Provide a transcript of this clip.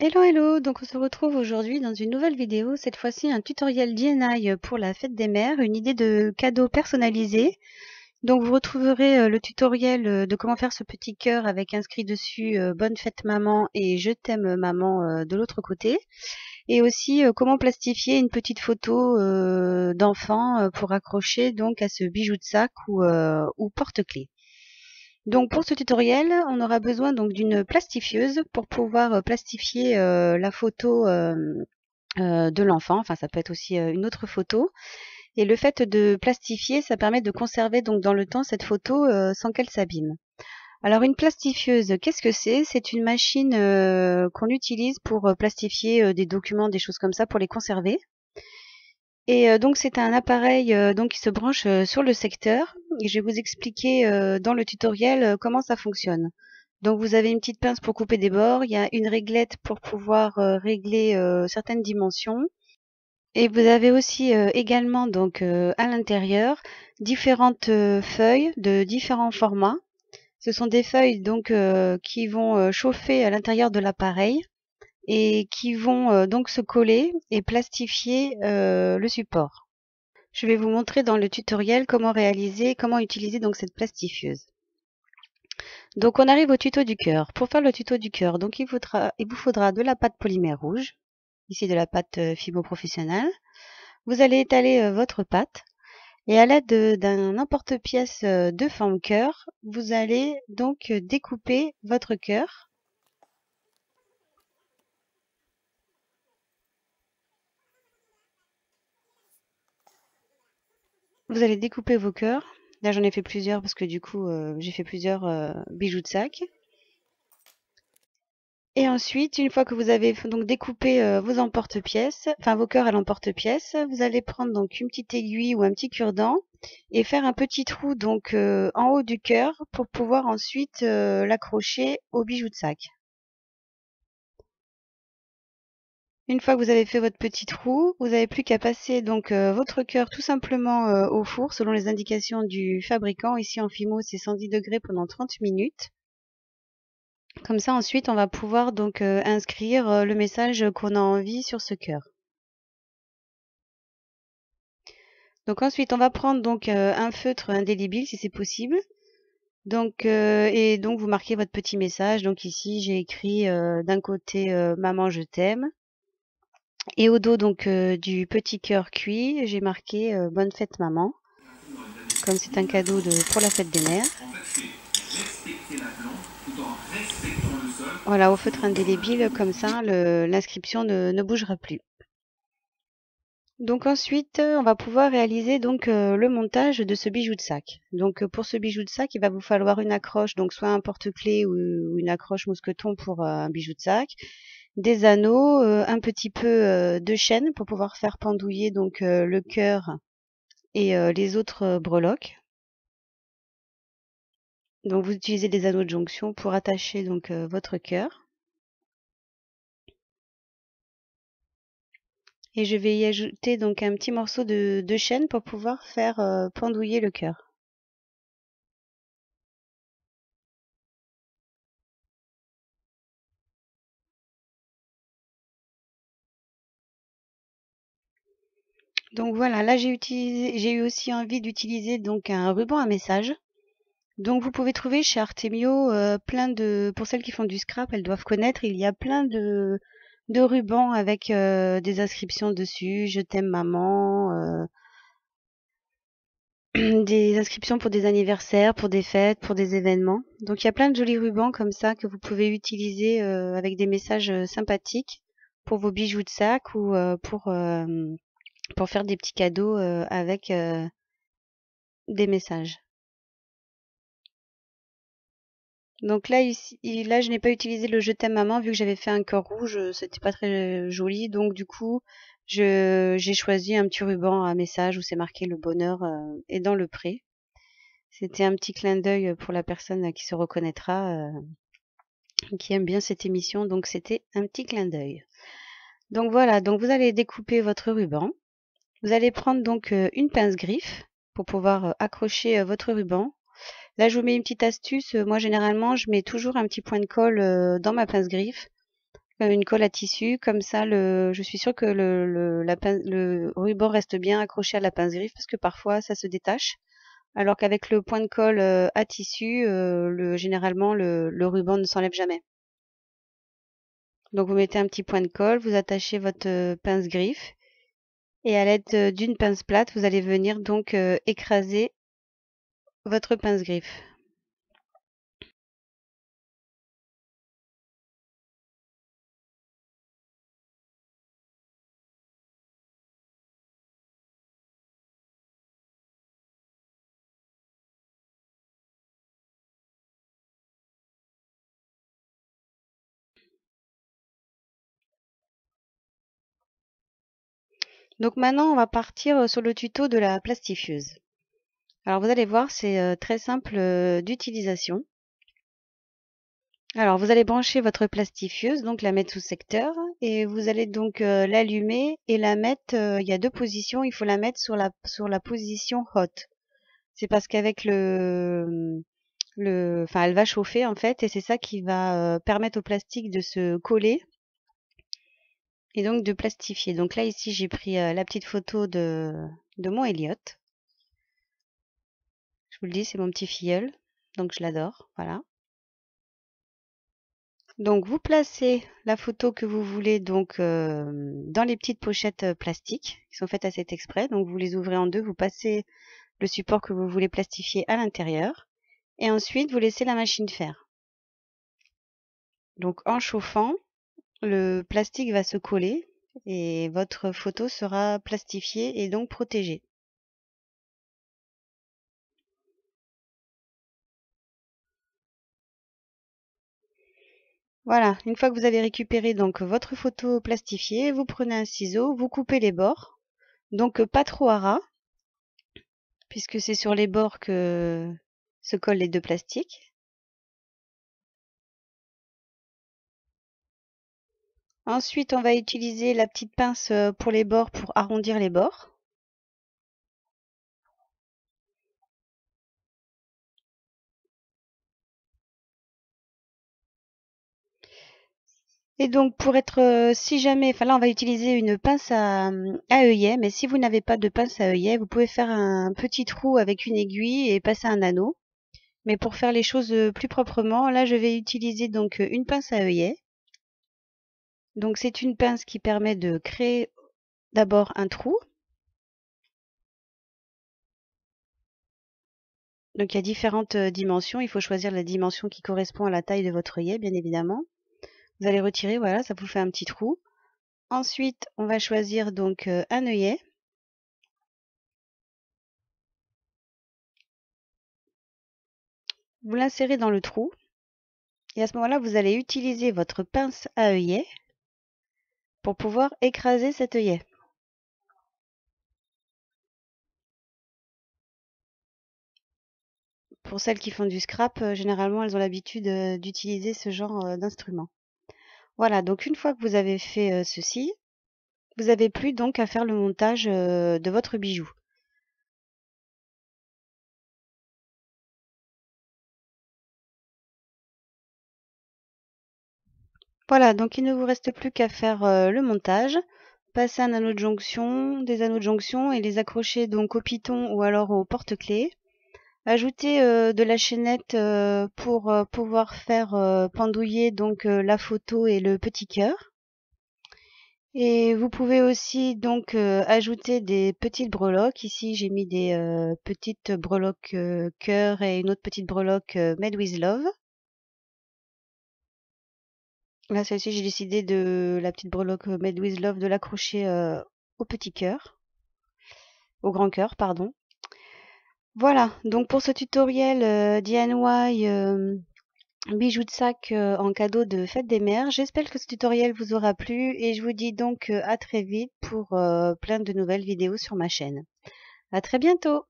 Hello hello, donc on se retrouve aujourd'hui dans une nouvelle vidéo, cette fois-ci un tutoriel DIY pour la fête des mères, une idée de cadeau personnalisé. Donc vous retrouverez le tutoriel de comment faire ce petit cœur avec inscrit dessus Bonne fête maman et Je t'aime maman de l'autre côté. Et aussi comment plastifier une petite photo d'enfant pour accrocher donc à ce bijou de sac ou porte-clés. Donc pour ce tutoriel, on aura besoin donc d'une plastifieuse pour pouvoir plastifier la photo de l'enfant. Enfin, ça peut être aussi une autre photo. Et le fait de plastifier, ça permet de conserver donc dans le temps cette photo sans qu'elle s'abîme. Alors une plastifieuse, qu'est-ce que c'est? C'est une machine qu'on utilise pour plastifier des documents, des choses comme ça, pour les conserver. Et donc c'est un appareil donc qui se branche sur le secteur et je vais vous expliquer dans le tutoriel comment ça fonctionne. Donc vous avez une petite pince pour couper des bords, il y a une réglette pour pouvoir régler certaines dimensions et vous avez aussi également donc à l'intérieur différentes feuilles de différents formats. Ce sont des feuilles donc qui vont chauffer à l'intérieur de l'appareil et qui vont donc se coller et plastifier le support. Je vais vous montrer dans le tutoriel comment utiliser donc cette plastifieuse. Donc on arrive au tuto du cœur. Pour faire le tuto du cœur, donc il vous faudra de la pâte polymère rouge, ici de la pâte Fimo professionnelle. Vous allez étaler votre pâte et à l'aide d'un emporte-pièce de forme cœur, vous allez donc découper votre cœur. Vous allez découper vos cœurs. Là j'en ai fait plusieurs parce que du coup j'ai fait plusieurs bijoux de sac. Et ensuite, une fois que vous avez donc découpé vos emporte-pièces, enfin vos cœurs à l'emporte-pièce, vous allez prendre donc une petite aiguille ou un petit cure-dent et faire un petit trou donc en haut du cœur pour pouvoir ensuite l'accrocher au bijou de sac. Une fois que vous avez fait votre petit trou, vous n'avez plus qu'à passer donc votre cœur tout simplement au four selon les indications du fabricant. Ici en Fimo, c'est 110 degrés pendant 30 minutes. Comme ça, ensuite, on va pouvoir donc inscrire le message qu'on a envie sur ce cœur. Donc ensuite, on va prendre donc un feutre indélébile si c'est possible. Donc et donc vous marquez votre petit message. Donc ici, j'ai écrit d'un côté maman je t'aime et au dos donc du petit cœur cuit, j'ai marqué bonne fête maman. Comme c'est un cadeau pour la fête des mères. Voilà, au feutre indélébile, comme ça, l'inscription ne bougera plus. Donc ensuite, on va pouvoir réaliser donc le montage de ce bijou de sac. Donc pour ce bijou de sac, il va vous falloir une accroche, donc soit un porte-clés ou une accroche mousqueton pour un bijou de sac, des anneaux, un petit peu de chaîne pour pouvoir faire pendouiller donc le cœur et les autres breloques. Donc vous utilisez des anneaux de jonction pour attacher donc votre cœur. Et je vais y ajouter donc un petit morceau de chaîne pour pouvoir faire pendouiller le cœur. Donc voilà, là j'ai eu aussi envie d'utiliser donc un ruban à message. Donc vous pouvez trouver chez Artemio pour celles qui font du scrap, elles doivent connaître, il y a plein de rubans avec des inscriptions dessus, je t'aime maman, des inscriptions pour des anniversaires, pour des fêtes, pour des événements. Donc il y a plein de jolis rubans comme ça que vous pouvez utiliser avec des messages sympathiques pour vos bijoux de sac ou pour faire des petits cadeaux avec des messages. Donc là, là, je n'ai pas utilisé le je t'aime maman vu que j'avais fait un cœur rouge, c'était pas très joli. Donc du coup, j'ai choisi un petit ruban à message où c'est marqué le bonheur est dans le pré. C'était un petit clin d'œil pour la personne qui se reconnaîtra, qui aime bien cette émission. Donc c'était un petit clin d'œil. Donc voilà, donc vous allez découper votre ruban. Vous allez prendre donc une pince griffe pour pouvoir accrocher votre ruban. Là, je vous mets une petite astuce. Moi, généralement, je mets toujours un petit point de colle dans ma pince griffe. une colle à tissu, comme ça je suis sûre que le ruban reste bien accroché à la pince griffe parce que parfois ça se détache. Alors qu'avec le point de colle à tissu, généralement le ruban ne s'enlève jamais. Donc vous mettez un petit point de colle, vous attachez votre pince griffe et à l'aide d'une pince plate, vous allez venir donc écraser votre pince griffe. Donc maintenant, on va partir sur le tuto de la plastifieuse. Alors vous allez voir, c'est très simple d'utilisation. Alors vous allez brancher votre plastifieuse, donc la mettre sous secteur, et vous allez donc l'allumer et la mettre, il y a deux positions, il faut la mettre sur la position hot. C'est parce qu'avec enfin elle va chauffer en fait, et c'est ça qui va permettre au plastique de se coller et donc de plastifier. Donc là ici j'ai pris la petite photo de mon Elliot. Je vous le dis, c'est mon petit filleul, donc je l'adore, voilà. Donc vous placez la photo que vous voulez donc dans les petites pochettes plastiques qui sont faites à cet exprès. Donc vous les ouvrez en deux, vous passez le support que vous voulez plastifier à l'intérieur et ensuite vous laissez la machine faire. Donc en chauffant, le plastique va se coller et votre photo sera plastifiée et donc protégée. Voilà, une fois que vous avez récupéré donc votre photo plastifiée, vous prenez un ciseau, vous coupez les bords. Donc pas trop à ras, puisque c'est sur les bords que se collent les deux plastiques. Ensuite, on va utiliser la petite pince pour les bords pour arrondir les bords. Et donc pour être, si jamais, enfin là on va utiliser une pince à œillet, mais si vous n'avez pas de pince à œillet, vous pouvez faire un petit trou avec une aiguille et passer un anneau. Mais pour faire les choses plus proprement, là je vais utiliser donc une pince à œillet. Donc c'est une pince qui permet de créer d'abord un trou. Donc il y a différentes dimensions, il faut choisir la dimension qui correspond à la taille de votre œillet, bien évidemment. Vous allez retirer, voilà, ça vous fait un petit trou. Ensuite, on va choisir donc un œillet. Vous l'insérez dans le trou. Et à ce moment-là, vous allez utiliser votre pince à œillet pour pouvoir écraser cet œillet. Pour celles qui font du scrap, généralement, elles ont l'habitude d'utiliser ce genre d'instrument. Voilà, donc une fois que vous avez fait ceci, vous n'avez plus donc à faire le montage de votre bijou. Voilà, donc il ne vous reste plus qu'à faire le montage, passer un anneau de jonction, des anneaux de jonction et les accrocher donc au piton ou alors au porte-clés. Ajouter de la chaînette pour pouvoir faire pendouiller donc la photo et le petit cœur. Et vous pouvez aussi donc ajouter des petites breloques. Ici j'ai mis des petites breloques cœur et une autre petite breloque Made with Love. Là, celle-ci, j'ai décidé de la petite breloque Made with Love de l'accrocher au petit cœur, au grand cœur, pardon. Voilà, donc pour ce tutoriel DIY bijoux de sac en cadeau de fête des mères, j'espère que ce tutoriel vous aura plu et je vous dis donc à très vite pour plein de nouvelles vidéos sur ma chaîne. À très bientôt!